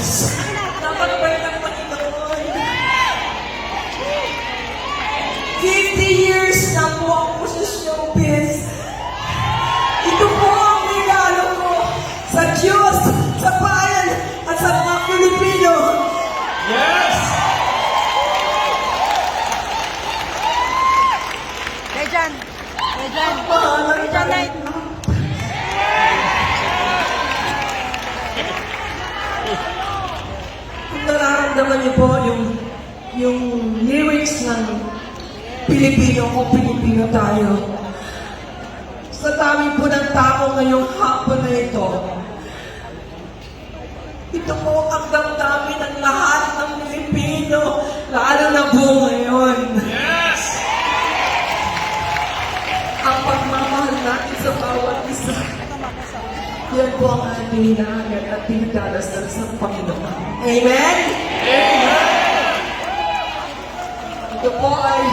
Diyos. Napakabait ng Panginoon. 50 years na po ako sa showbiz. Ito po ang regalo ko sa Diyos, sa bayan, at sa mga Pilipino. Yes! Dejan! Dejan! Mahal Dejan Light! Kung nararamdaman niyo po yung lyrics ng Pilipino kung Pilipino tayo. Sa dami po ng tao ngayong hapon na ito, ito po ang damdamin ng lahat ng Pilipino, lalo na po ngayon. Yes! Ang pagmamahal natin sa bawat isa. Yan po ang ating hinahangat at pinagdarasal sa Panginoon. Amen? Ito po ay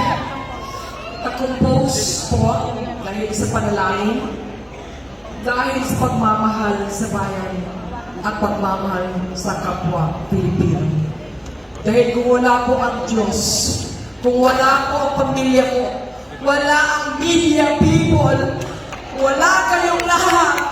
na-compose po dahil sa panalangin, dahil sa pagmamahal sa bayan at pagmamahal sa kapwa Pilipino. Dahil kung wala po ang Diyos, kung wala po ang pamilya ko, wala ang media people, wala kayong lahat,